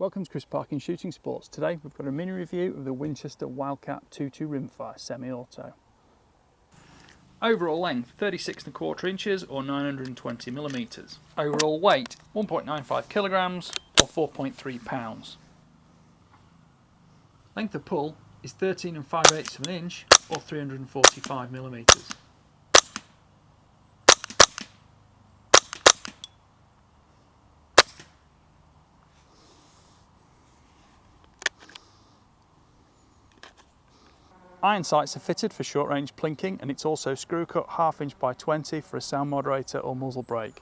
Welcome to Chris Parkin Shooting Sports. Today we've got a mini review of the Winchester Wildcat 2.2 rimfire semi-auto. Overall length 36¼ inches or 920mm. Overall weight 1.95 kilograms or 4.3 pounds. Length of pull is 13 5/8 of an inch or 345mm. Iron sights are fitted for short range plinking, and it's also screw cut 1/2 inch by 20 for a sound moderator or muzzle brake.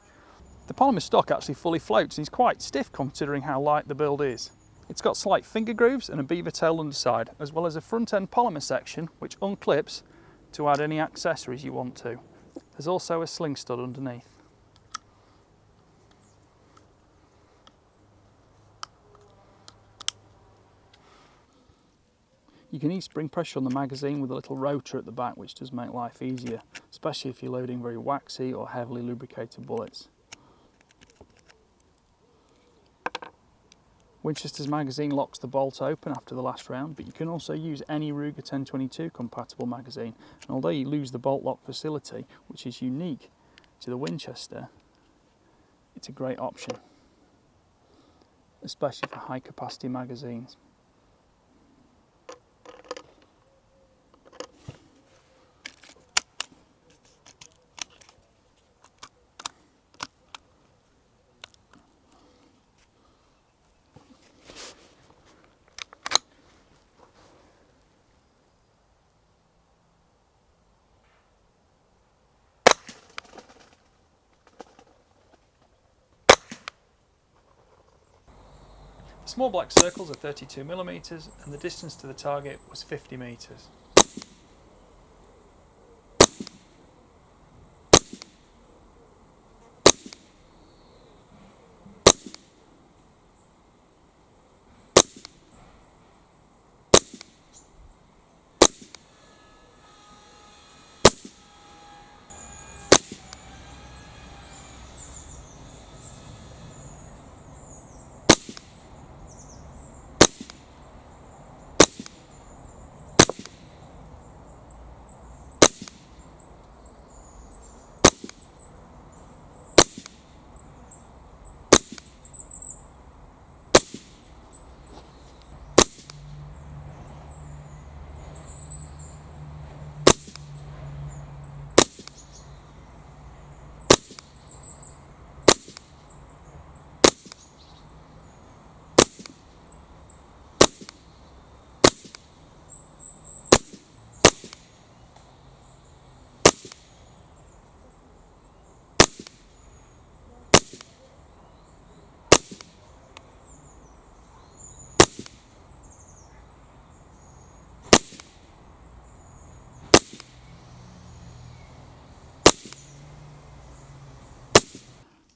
The polymer stock actually fully floats and is quite stiff considering how light the build is. It's got slight finger grooves and a beaver tail underside, as well as a front end polymer section which unclips to add any accessories you want to. There's also a sling stud underneath. You can ease spring pressure on the magazine with a little rotor at the back, which does make life easier, especially if you're loading very waxy or heavily lubricated bullets. Winchester's magazine locks the bolt open after the last round, but you can also use any Ruger 1022 compatible magazine, and although you lose the bolt lock facility, which is unique to the Winchester, it's a great option, especially for high capacity magazines. The small black circles are 32mm and the distance to the target was 50 metres.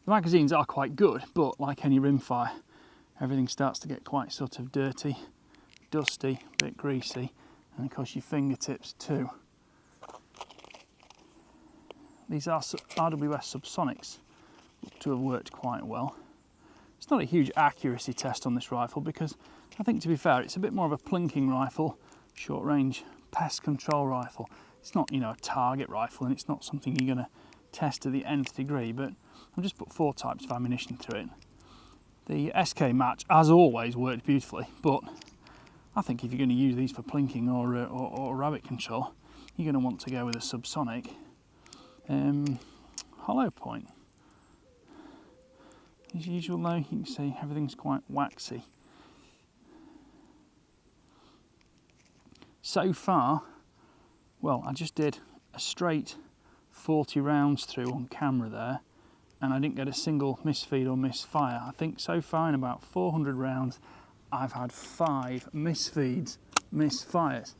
The magazines are quite good, but like any rimfire, everything starts to get quite sort of dirty, dusty, a bit greasy, and of course your fingertips too. These are RWS Subsonics, look to have worked quite well. It's not a huge accuracy test on this rifle because I think, to be fair, it's a bit more of a plinking rifle, short range pest control rifle. It's not, a target rifle, and it's not something you're going to test to the nth degree, but I've just put 4 types of ammunition through it. The SK match, as always, worked beautifully, but I think if you're going to use these for plinking or rabbit control, you're going to want to go with a subsonic hollow point. As usual though, you can see everything's quite waxy. So far, well, I just did a straight 40 rounds through on camera there, and I didn't get a single misfeed or misfire. I think so far in about 400 rounds I've had 5 misfeeds, misfires.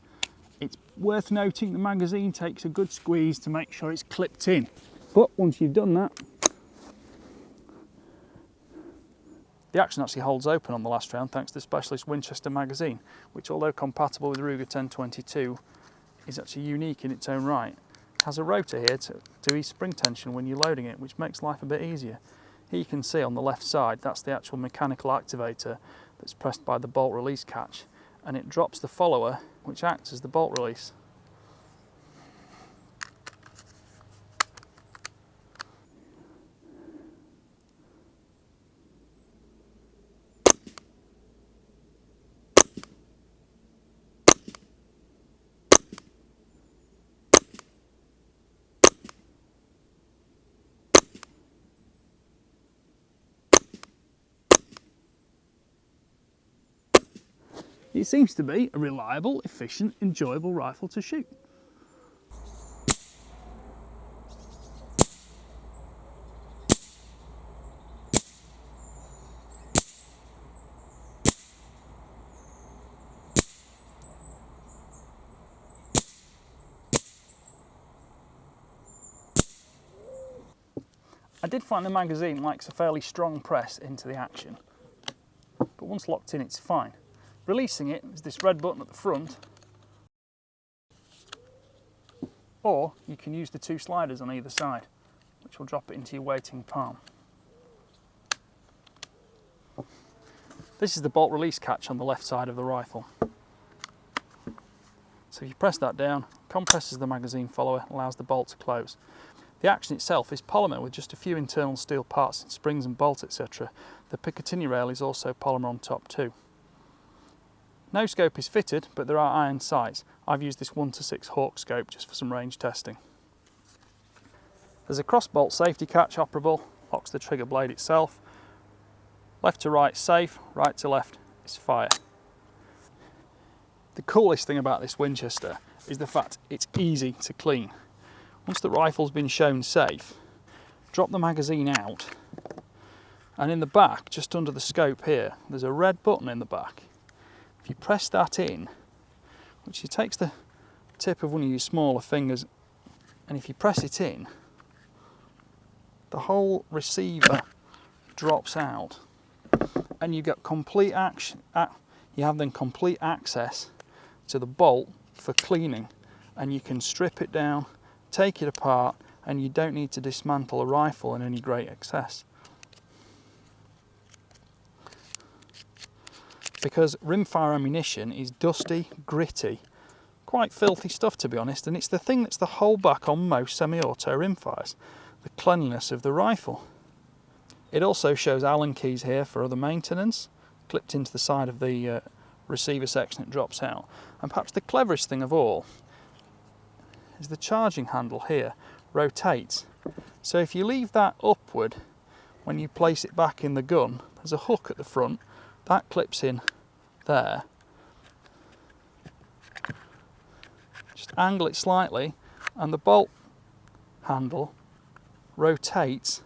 It's worth noting the magazine takes a good squeeze to make sure it's clipped in, but once you've done that, the action actually holds open on the last round thanks to the specialist Winchester magazine, which, although compatible with Ruger 1022, is actually unique in its own right. It has a rotor here to ease spring tension when you're loading it, which makes life a bit easier. Here you can see on the left side, that's the actual mechanical activator that's pressed by the bolt release catch, and it drops the follower, which acts as the bolt release. It seems to be a reliable, efficient, enjoyable rifle to shoot. I did find the magazine likes a fairly strong press into the action, but once locked in it's fine. Releasing it is this red button at the front, or you can use the two sliders on either side, which will drop it into your waiting palm. This is the bolt release catch on the left side of the rifle. So if you press that down, compresses the magazine follower, allows the bolt to close. The action itself is polymer with just a few internal steel parts, springs and bolts, etc. The Picatinny rail is also polymer on top too. No scope is fitted, but there are iron sights. I've used this 1:6 Hawk scope just for some range testing. There's a cross bolt safety catch operable, locks the trigger blade itself. Left to right safe, right to left is fire. The coolest thing about this Winchester is the fact it's easy to clean. Once the rifle's been shown safe, drop the magazine out, and in the back, just under the scope here, there's a red button in the back. If you press that in, which takes the tip of one of your smaller fingers, and if you press it in, the whole receiver drops out, and you get complete action. You have then complete access to the bolt for cleaning, and you can strip it down, take it apart, and you don't need to dismantle a rifle in any great excess. Because rimfire ammunition is dusty, gritty, quite filthy stuff to be honest, and it's the thing that's the holdback on most semi-auto rimfires, the cleanliness of the rifle. It also shows Allen keys here for other maintenance, clipped into the side of the receiver section it drops out. And perhaps the cleverest thing of all is the charging handle here rotates. So if you leave that upward, when you place it back in the gun, there's a hook at the front, that clips in there. Just angle it slightly and the bolt handle rotates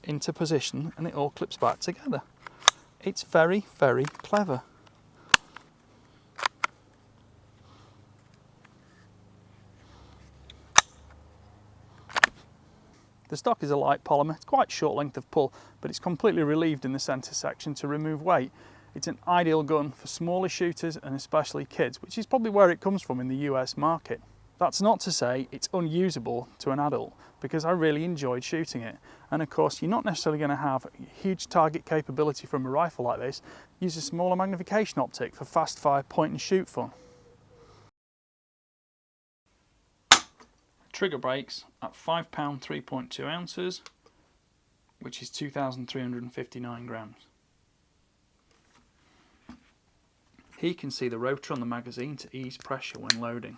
into position and it all clips back together. It's very, very clever. The stock is a light polymer, it's quite short length of pull, but it's completely relieved in the centre section to remove weight. It's an ideal gun for smaller shooters and especially kids, which is probably where it comes from in the US market. That's not to say it's unusable to an adult, because I really enjoyed shooting it. And of course, you're not necessarily going to have huge target capability from a rifle like this. Use a smaller magnification optic for fast fire point and shoot fun. Trigger brakes at £5 3.2 ounces, which is 2,359 grams. Here you can see the rotor on the magazine to ease pressure when loading.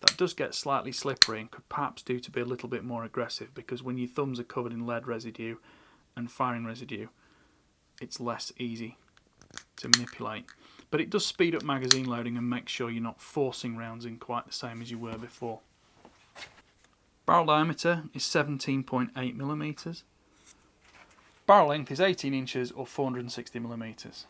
That does get slightly slippery and could perhaps do to be a little bit more aggressive, because when your thumbs are covered in lead residue and firing residue, it's less easy to manipulate. But it does speed up magazine loading and make sure you're not forcing rounds in quite the same as you were before. Barrel diameter is 17.8 millimeters. Barrel length is 18 inches or 460 millimeters.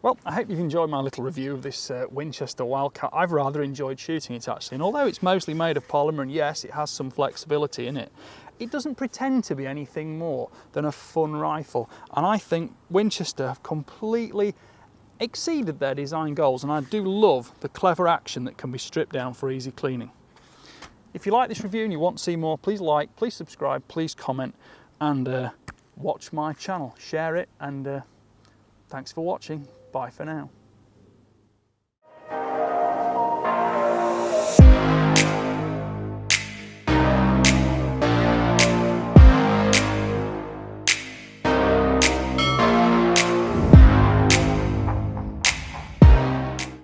Well, I hope you've enjoyed my little review of this Winchester Wildcat. I've rather enjoyed shooting it actually, and although it's mostly made of polymer and yes, it has some flexibility in it, it doesn't pretend to be anything more than a fun rifle. And I think Winchester have completely exceeded their design goals, and I do love the clever action that can be stripped down for easy cleaning. If you like this review and you want to see more, please like, please subscribe, please comment, and watch my channel. Share it and Thanks for watching. Bye for now.